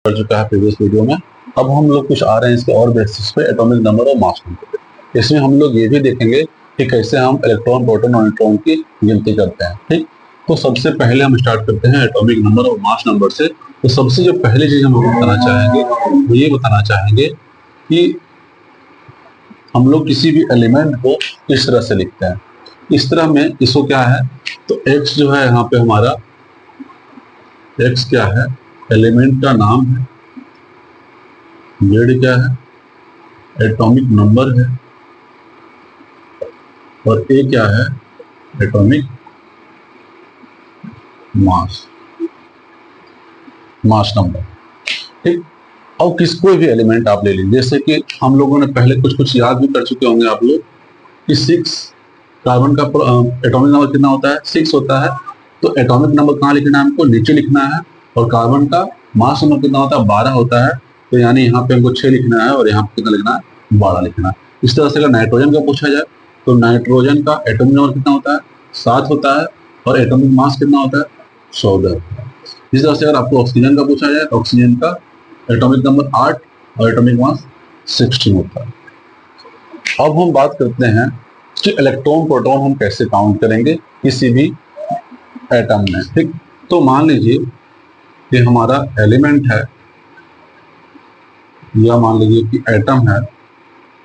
कर चुका है प्रीवियस वीडियो में। अब हम लोग कुछ आ रहे हैं इसके और बेसिस पे एटॉमिक नंबर और मास नंबर। इसमें हम लोग ये भी देखेंगे कि कैसे हम इलेक्ट्रॉन, प्रोटॉन और न्यूट्रॉन की गिनती करते हैं। ठीक, तो सबसे पहले हम स्टार्ट करते हैं एटॉमिक नंबर और मास नंबर से। तो सबसे जो पहली चीज हम लोग बताना चाहेंगे वो ये बताना चाहेंगे कि हम लोग किसी भी एलिमेंट को इस तरह से लिखते हैं। इस तरह में इसको क्या है, तो x जो है यहाँ पे हमारा x क्या है, एलिमेंट का नाम है, z क्या है, एटॉमिक नंबर है, और a क्या है, एटॉमिक मास नंबर। ठीक, और कोई भी एलिमेंट आप ले लीजिए, जैसे कि हम लोगों ने पहले कुछ याद भी कर चुके होंगे आप लोग कि 6 कार्बन का एटॉमिक नंबर कितना होता है, 6 होता है। तो एटॉमिक नंबर कहाँ लिखना है, हमको नीचे लिखना है। और कार्बन का मास नंबर कितना होता है, 12 होता है। तो यानी यहाँ पे हमको 6 लिखना है और यहाँ पे कितना लिखना है, 12 लिखना है। इस तरह से अगर नाइट्रोजन का पूछा जाए तो नाइट्रोजन का एटॉमिक नंबर कितना होता है, 7 होता है। और एटॉमिक मास कितना होता है, 14। इस तरह से अगर आपको ऑक्सीजन का पूछा जाए तो ऑक्सीजन का एटॉमिक नंबर 8 और एटॉमिक मास 16 होता है। अब हम बात करते हैं कि इलेक्ट्रॉन प्रोटॉन हम कैसे काउंट करेंगे किसी भी एटम में। ठीक, तो मान लीजिए कि हमारा एलिमेंट है, या मान लीजिए कि एटम है,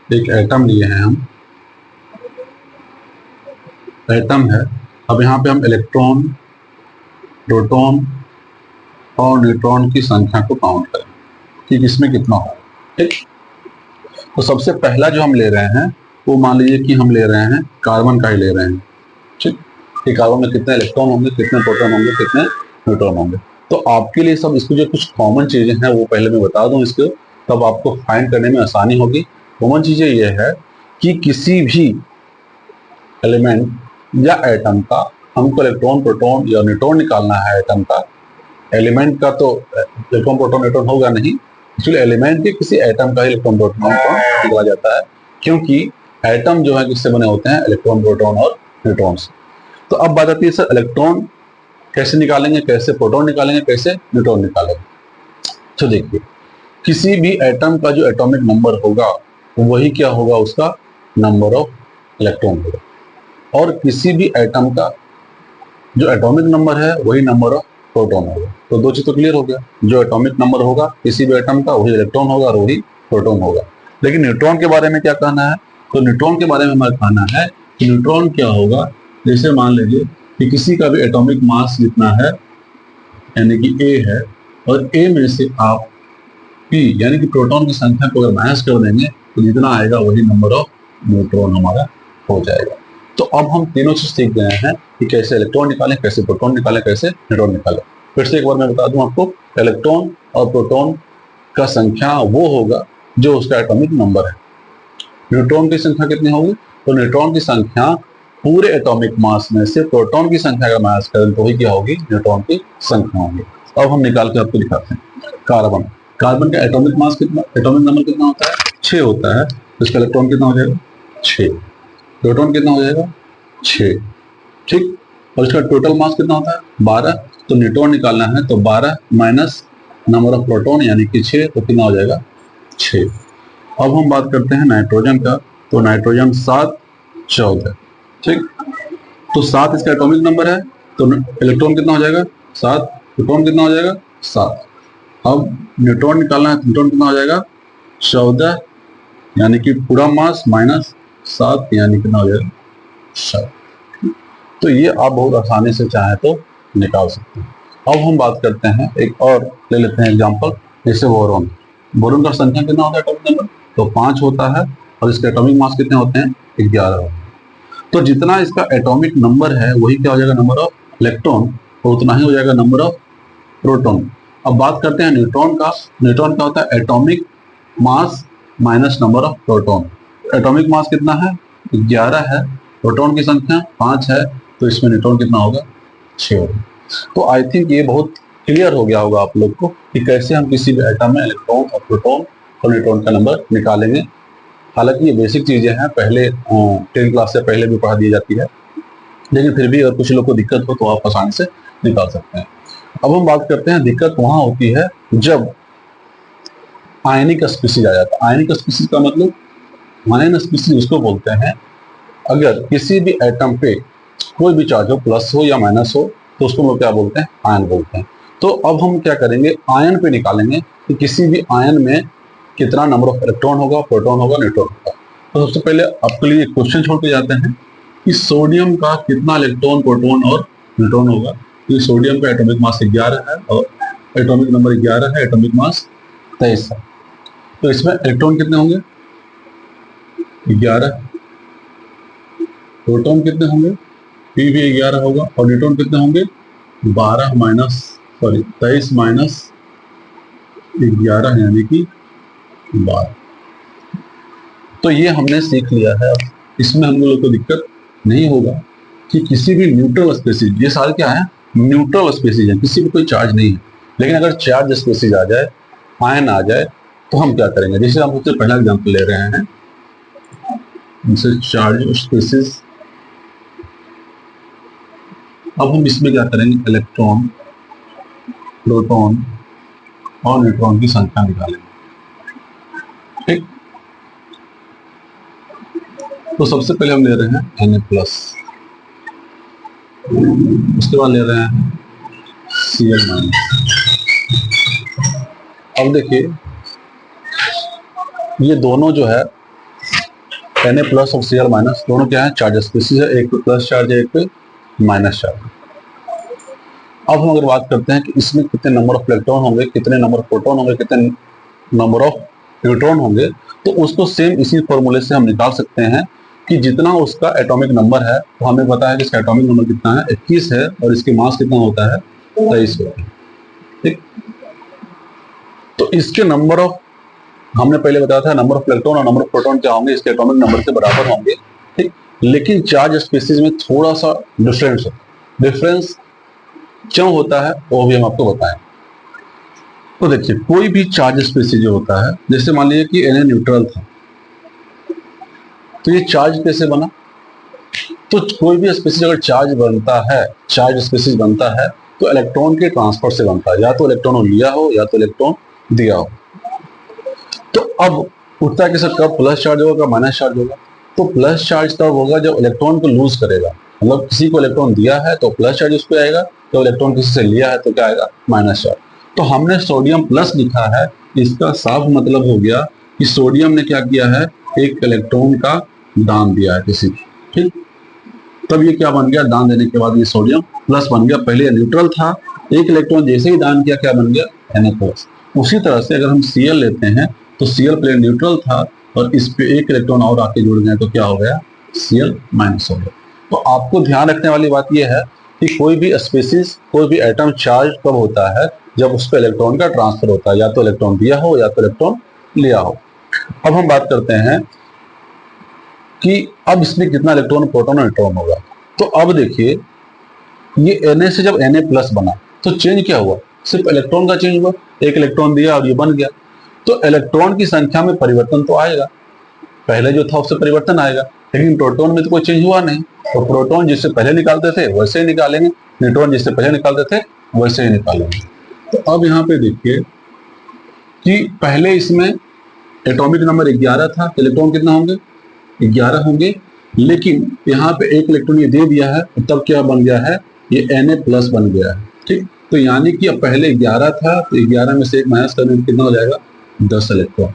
एक एटम लिए हैं हम, एटम है। अब यहाँ पे हम इलेक्ट्रॉन, प्रोटॉन और न्यूट्रॉन की संख्या को काउंट करें कि किसमें कितना हो। ठीक, तो सबसे पहला जो हम ले रहे हैं वो मान लीजिए कि हम ले रहे हैं कार्बन का ही ले रहे हैं। ठीक, कि कार्बन में कितने इलेक्ट्रॉन होंगे, कितने प्रोटॉन होंगे, कितने न्यूट्रॉन होंगे। तो आपके लिए सब इसको जो कुछ कॉमन चीजें हैं वो पहले मैं बता दूं इसको, तब आपको फाइंड करने में आसानी होगी। कॉमन चीजें ये है कि किसी भी एलिमेंट या एटम का हमको इलेक्ट्रॉन, प्रोटॉन या न्यूट्रॉन निकालना है। एटम का, एलिमेंट का तो इलेक्ट्रॉन, प्रोटॉन, न्यूट्रॉन होगा नहीं। एक्चुअली एलिमेंट के किसी एटम का इलेक्ट्रॉन, प्रोटॉन निकाला जाता है, क्योंकि एटम जो है किससे बने होते हैं, इलेक्ट्रॉन, प्रोटॉन और न्यूट्रॉन से। तो अब बात आती है सर इलेक्ट्रॉन कैसे निकालेंगे, कैसे प्रोटॉन निकालेंगे, कैसे न्यूट्रॉन निकालेंगे। तो देखिए, किसी भी एटम का जो एटॉमिक नंबर होगा वही क्या होगा, उसका नंबर ऑफ इलेक्ट्रॉन होगा। और किसी भी एटम का जो एटॉमिक नंबर है वही नंबर ऑफ प्रोटॉन होगा। तो दो चीज तो क्लियर हो गया, जो एटॉमिक नंबर होगा किसी भी एटम का वही इलेक्ट्रॉन होगा और वही प्रोटॉन होगा। लेकिन न्यूट्रॉन के बारे में क्या कहना है, तो न्यूट्रॉन के बारे में हमारा कहना है कि न्यूट्रॉन क्या होगा, जैसे मान लीजिए कि किसी का भी एटॉमिक मास जितना है, यानी कि ए है, और ए में से आप पी यानी कि प्रोटॉन की संख्या को अगर माइनस कर देंगे तो जितना आएगा वही नंबर ऑफ न्यूट्रॉन हमारा हो जाएगा। तो अब हम तीनों चीज सीख गए हैं कि कैसे इलेक्ट्रॉन निकालें, कैसे प्रोटॉन निकालें, कैसे न्यूट्रॉन निकालें। फिर से एक बार मैं बता दूं आपको, इलेक्ट्रॉन और प्रोटॉन का संख्या वो होगा जो उसका एटॉमिक नंबर है। न्यूट्रॉन की संख्या कितनी होगी, तो न्यूट्रॉन की संख्या पूरे एटॉमिक मास में से प्रोटॉन की संख्या का माइनस करें तो वही क्या होगी, न्यूट्रॉन की संख्या होगी। अब हम निकाल के आपको दिखाते हैं। कार्बन, कार्बन का एटॉमिक मास कितना, एटॉमिक नंबर कितना होता है, 6 होता है। तो इसका इलेक्ट्रॉन कितना हो जाएगा, 6। प्रोटॉन कितना हो जाएगा, 6। ठीक, और इसका टोटल मास कितना होता है, 12। तो न्यूट्रॉन निकालना है तो 12 माइनस नंबर ऑफ प्रोटॉन यानी कि 6, तो कितना हो जाएगा, 6। अब हम बात करते हैं नाइट्रोजन का, तो नाइट्रोजन 7, 14। ठीक, तो 7 इसका एटॉमिक नंबर है, तो इलेक्ट्रॉन कितना हो जाएगा, 7। प्रोटॉन कितना हो जाएगा, 7। अब न्यूट्रॉन निकालना है, न्यूट्रॉन कितना हो जाएगा, 14, यानी कि पूरा मास माइनस 7 यानी कितना हो जाएगा, 7। तो ये आप बहुत आसानी से चाहे तो निकाल सकते हैं। अब हम बात करते हैं, एक और ले लेते हैं एग्जांपल, जैसे बोरोन। बोरोन का संख्या कितना होता है एटॉमिक नंबर, तो 5 होता है। और इसके एटॉमिक मास कितने होते हैं, 11 होते हैं। तो जितना इसका एटॉमिक नंबर है वही क्या हो जाएगा, नंबर ऑफ इलेक्ट्रॉन, और उतना ही हो जाएगा नंबर ऑफ प्रोटॉन। अब बात करते हैं न्यूट्रॉन का। न्यूट्रॉन का होता है atomic mass minus number of proton. Atomic mass कितना है, 11 है, प्रोटॉन की संख्या 5 है, तो इसमें न्यूट्रॉन कितना होगा, 6 होगा। तो आई थिंक ये बहुत क्लियर हो गया होगा आप लोग को कि कैसे हम किसी भी एटम में इलेक्ट्रॉन और प्रोटॉन और न्यूट्रॉन का नंबर निकालेंगे। हालांकि ये बेसिक चीजें हैं, पहले 10 क्लास से पहले भी पढ़ा दी जाती है, लेकिन फिर भी अगर कुछ लोग को दिक्कत हो तो आप आसानी से निकाल सकते हैं। अब हम बात करते हैं, दिक्कत वहां होती है जब आयनिक स्पीसीज आ जाता है। आयनिक स्पीसीज का मतलब आयन स्पीसीज उसको बोलते हैं अगर किसी भी एटम पे कोई भी चार्ज हो, प्लस हो या माइनस हो, तो उसको हम लोग क्या बोलते हैं, आयन बोलते हैं। तो अब हम क्या करेंगे, आयन पे निकालेंगे कि किसी भी आयन में कितना नंबर ऑफ इलेक्ट्रॉन होगा, प्रोटॉन होगा, न्यूट्रॉन होगा। तो सबसे पहले आपके लिए क्वेश्चन छोड़ के जाते हैं कि सोडियम का कितना इलेक्ट्रॉन, प्रोटॉन और न्यूट्रॉन होगा। तो सोडियम का एटॉमिक मास 11 है और एटॉमिक नंबर 11 है, एटॉमिक मास 23 है। तो इसमें इलेक्ट्रॉन कितने होंगे, 11। प्रोटॉन कितने होंगे, पी भी 11 होगा, और न्यूट्रॉन कितने होंगे, 23 माइनस 11 यानी कि 12। तो ये हमने सीख लिया है। अब इसमें हम लोग को दिक्कत नहीं होगा कि किसी भी न्यूट्रल स्पेसीज, ये सारे क्या है, न्यूट्रल स्पेसीज है, किसी भी कोई चार्ज नहीं है। लेकिन अगर चार्ज स्पेसीज आ जाए, आयन आ जाए, तो हम क्या करेंगे। जैसे हम सबसे पहला एग्जाम्पल ले रहे हैं, जैसे चार्ज स्पेसीज। अब हम इसमें क्या करेंगे, इलेक्ट्रॉन, प्रोटॉन और न्यूट्रॉन की संख्या निकालेंगे। ठीक, तो सबसे पहले हम ले रहे हैं Na+, उसके बाद ले रहे हैं Cl-। अब देखिए ये दोनों जो है Na+ और Cl- दोनों क्या है, चार्ज स्पीसीज है। एक पे प्लस चार्ज है, एक पे माइनस चार्ज। अब हम अगर बात करते हैं कि इसमें कितने नंबर ऑफ इलेक्ट्रॉन होंगे, कितने नंबर ऑफ प्रोटॉन होंगे, कितने नंबर ऑफ न्यूट्रॉन होंगे, तो उसको सेम इसी फॉर्मूले से हम निकाल सकते हैं कि जितना उसका एटॉमिक नंबर है, तो हमें पता है कि इसका एटॉमिक नंबर कितना है, 21 है, और इसके मास कितना होता है, 23 होता है। ठीक, तो इसके नंबर ऑफ, हमने पहले बताया था नंबर ऑफ इलेक्ट्रॉन और नंबर ऑफ प्रोटॉन क्या होंगे, इसके एटॉमिक नंबर के बराबर होंगे। ठीक, लेकिन चार्ज स्पीसीज में थोड़ा सा डिफरेंस क्यों होता है वो भी हम आपको बताएं। तो देखिए कोई भी चार्ज स्पीसीज जो होता है, जैसे मान लीजिए कि Na न्यूट्रल था, तो ये चार्ज कैसे बना। तो कोई भी स्पीसीज अगर चार्ज बनता है, चार्ज स्पीसीज बनता है, तो इलेक्ट्रॉन के ट्रांसफर से बनता है, या तो इलेक्ट्रॉन लिया हो या तो इलेक्ट्रॉन दिया हो। तो अब उठता कि सर कब प्लस चार्ज होगा, कब माइनस चार्ज होगा। तो प्लस चार्ज तब होगा जब इलेक्ट्रॉन को लूज करेगा, मतलब किसी को इलेक्ट्रॉन दिया है तो प्लस चार्ज उस पर आएगा, तो इलेक्ट्रॉन किसी से लिया है तो क्या आएगा, माइनस चार्ज। तो हमने सोडियम प्लस लिखा है, इसका साफ मतलब हो गया कि सोडियम ने क्या किया है, एक इलेक्ट्रॉन का दान दिया है किसी को। ठीक, तब ये क्या बन गया, दान देने के बाद ये सोडियम प्लस बन गया। पहले न्यूट्रल था, एक इलेक्ट्रॉन जैसे ही दान किया क्या बन गया, Na+। उसी तरह से अगर हम Cl लेते हैं तो Cl पहले न्यूट्रल था और इस पे एक इलेक्ट्रॉन और आके जुड़ गए तो क्या हो गया, Cl- हो गया। तो आपको ध्यान रखने वाली बात यह है कि कोई भी स्पीसीज, कोई भी एटम चार्ज कब होता है, जब उस पर इलेक्ट्रॉन का ट्रांसफर होता है, या तो इलेक्ट्रॉन दिया हो या तो इलेक्ट्रॉन लिया हो। अब हम बात करते हैं कि अब इसमें कितना इलेक्ट्रॉन, प्रोटॉन और न्यूट्रॉन होगा। तो अब देखिए ये Na से जब Na+ बना तो चेंज क्या हुआ, सिर्फ इलेक्ट्रॉन का चेंज हुआ, एक इलेक्ट्रॉन दिया और ये बन गया। तो इलेक्ट्रॉन की संख्या में परिवर्तन तो आएगा, पहले जो था उससे परिवर्तन आएगा, लेकिन प्रोटॉन में तो कोई चेंज हुआ नहीं। तो प्रोटॉन जिससे पहले निकालते थे वैसे ही निकालेंगे, न्यूट्रॉन जिससे पहले निकालते थे वैसे ही निकालेंगे। तो अब यहाँ पे देखिए कि पहले इसमें एटॉमिक नंबर 11 था, इलेक्ट्रॉन कितना होंगे, 11 होंगे, लेकिन यहाँ पे एक इलेक्ट्रॉन ये दे दिया है, तब क्या बन गया है, ये Na+ बन गया है। ठीक, तो यानी कि अब पहले 11 था, तो 11 में से एक माइनस करने में कितना हो जाएगा, 10 इलेक्ट्रॉन।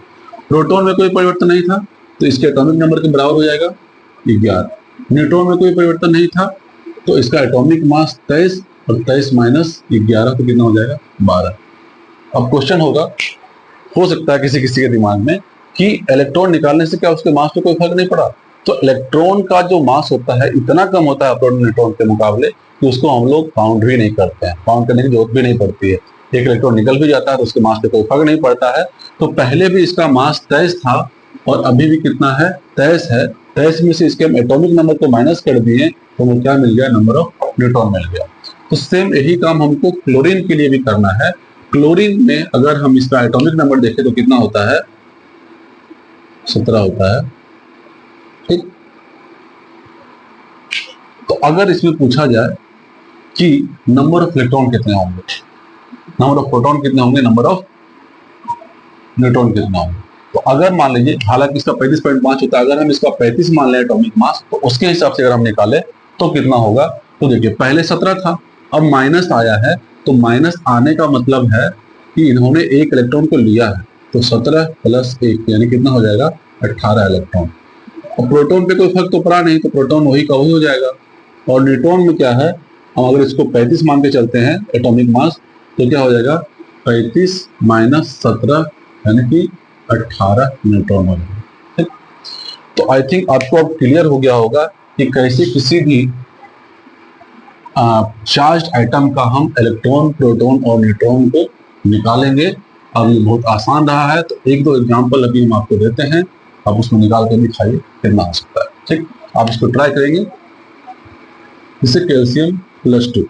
प्रोटॉन में कोई परिवर्तन नहीं था, तो इसके एटॉमिक नंबर के बराबर हो जाएगा 11। न्यूट्रॉन में कोई परिवर्तन नहीं था, तो इसका एटॉमिक मास 23, और 23 माइनस 11 तो कितना हो जाएगा, 12। अब क्वेश्चन होगा, हो सकता है किसी किसी के दिमाग में कि इलेक्ट्रॉन निकालने से क्या उसके मास पे कोई फर्क नहीं पड़ा। तो इलेक्ट्रॉन का जो मास होता है इतना कम होता है प्रोटॉन न्यूट्रॉन के मुकाबले कि उसको हम लोग काउंट भी नहीं करते हैं, काउंट करने की जरूरत भी नहीं पड़ती है। एक इलेक्ट्रॉन निकल भी जाता है तो उसके मास पे कोई फर्क नहीं पड़ता है। तो पहले भी इसका मास 23 था और अभी भी कितना है, 23 है। 23 में से इसके हम एटॉमिक नंबर को माइनस कर दिए तो वो क्या मिल गया, नंबर ऑफ न्यूट्रॉन मिल गया। तो सेम यही काम हमको क्लोरीन के लिए भी करना है। क्लोरीन में अगर हम इसका एटॉमिक नंबर देखें तो कितना होता है, 17 होता है। ठीक, तो अगर इसमें पूछा जाए कि नंबर ऑफ इलेक्ट्रॉन कितने होंगे, नंबर ऑफ प्रोटॉन कितने होंगे, नंबर ऑफ न्यूट्रॉन कितना होगा। तो अगर मान लीजिए, हालांकि इसका 35.5 होता है, अगर हम इसका 35 मान लें एटॉमिक मास, तो उसके हिसाब से अगर हम निकाले तो कितना होगा। तो देखिए पहले 17 था, अब माइनस आया है, तो माइनस आने का मतलब है कि इन्होंने एक इलेक्ट्रॉन को लिया है, तो 17 प्लस 1 यानी कितना हो जाएगा 18 इलेक्ट्रॉन। और प्रोटॉन पे कोई फर्क तो पड़ा नहीं, तो प्रोटॉन वही का वही हो जाएगा। और न्यूट्रॉन में क्या है, हम अगर इसको 35 मान के चलते हैं एटॉमिक मास, तो क्या हो जाएगा 35 माइनस 17 यानी कि 18 न्यूट्रॉन हो जाएगा। ठीक, तो आई थिंक आपको अब क्लियर हो गया होगा कि कैसे किसी भी चार्ज आइटम का हम इलेक्ट्रॉन, प्रोटॉन और न्यूट्रॉन को निकालेंगे। अब ये बहुत आसान रहा है, तो एक दो एग्जांपल अभी हम आपको देते हैं, आप उसको निकाल कर दिखाइए कितना हो सकता है। ठीक, आप इसको ट्राई करेंगे। जैसे कैल्शियम +2,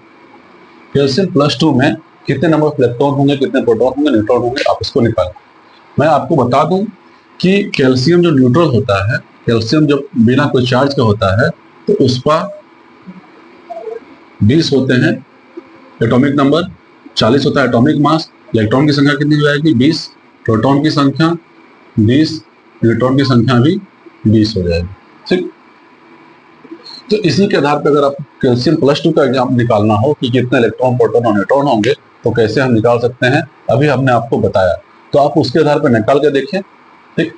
कैल्शियम +2 में कितने नंबर ऑफ इलेक्ट्रॉन होंगे, कितने प्रोटॉन होंगे, न्यूट्रॉन होंगे, आप इसको निकालें। मैं आपको बता दूं कि कैल्शियम जो न्यूट्रल होता है, कैल्शियम जब बिना कोई चार्ज का होता है, तो उसका 20 होते हैं एटॉमिक नंबर, 40 होता है एटॉमिक मास। इलेक्ट्रॉन की संख्या कितनी हो जाएगी 20, प्रोटॉन की संख्या 20, न्यूट्रॉन की संख्या भी 20 हो जाएगी। ठीक, तो इसी के आधार पर अगर आप कैल्शियम +2 का एग्जाम निकालना हो कि कितने इलेक्ट्रॉन, प्रोटॉन और न्यूट्रॉन होंगे, तो कैसे हम निकाल सकते हैं, अभी हमने आपको बताया, तो आप उसके आधार पर निकाल के देखें। ठीक,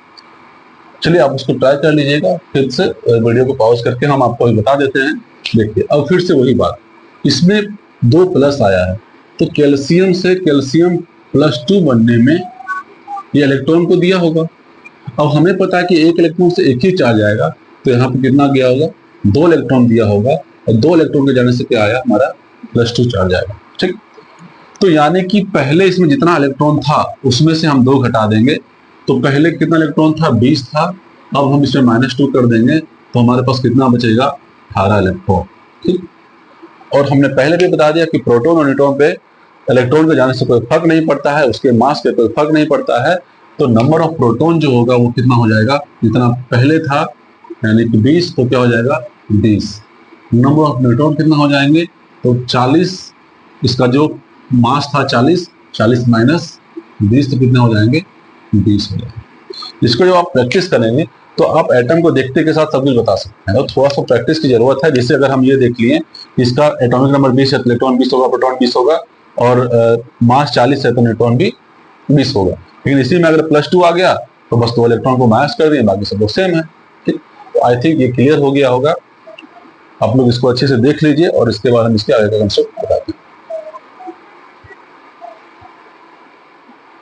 चलिए आप उसको ट्राई कर लीजिएगा। फिर से वीडियो को पॉज करके हम आपको अभी बता देते हैं। देखिए अब फिर से वही बात, इसमें 2 प्लस आया है, तो कैल्शियम से कैल्शियम +2 बनने में ये इलेक्ट्रॉन को दिया होगा। अब हमें पता है कि एक इलेक्ट्रॉन से एक ही चार्ज आएगा, तो यहाँ पे कितना गया होगा 2 इलेक्ट्रॉन दिया होगा, और 2 इलेक्ट्रॉन के जाने से क्या आया हमारा +2 चार्ज आएगा। ठीक, तो यानी कि पहले इसमें जितना इलेक्ट्रॉन था उसमें से हम 2 घटा देंगे, तो पहले कितना इलेक्ट्रॉन था 20 था, अब हम इसमें -2 कर देंगे, तो हमारे पास कितना बचेगा 18 इलेक्ट्रॉन। ठीक, और हमने पहले भी बता दिया कि प्रोटॉन और न्यूट्रॉन पे इलेक्ट्रॉन के जाने से कोई फर्क नहीं पड़ता है, उसके मास पे कोई फर्क नहीं पड़ता है। तो नंबर ऑफ प्रोटॉन जो होगा वो कितना हो जाएगा, जितना पहले था यानी कि 20, तो क्या हो जाएगा 20। नंबर ऑफ न्यूट्रॉन कितना हो जाएंगे, तो 40, इसका जो मास था 40 माइनस 20, तो कितने हो जाएंगे 20 हो जाएंगे। इसको जब आप प्रैक्टिस करेंगे तो आप एटम को देखते के साथ सब कुछ बता सकते हैं, और थोड़ा सा प्रैक्टिस की जरूरत है। जैसे अगर हम ये देख लिए इसका एटॉमिक नंबर 20 है, इलेक्ट्रॉन 20 होगा, प्रोटॉन 20 होगा, और मास 40 है तो न्यूट्रॉन भी 20 होगा। लेकिन इसी में अगर +2 आ गया तो बस 2 इलेक्ट्रॉन को माइनस कर दिए, बाकी सब लोग सेम है। ठीक, तो आई थिंक ये क्लियर हो गया होगा। आप लोग इसको अच्छे से देख लीजिए और इसके बाद हम इसके आगे का कंसेप्ट बताते हैं।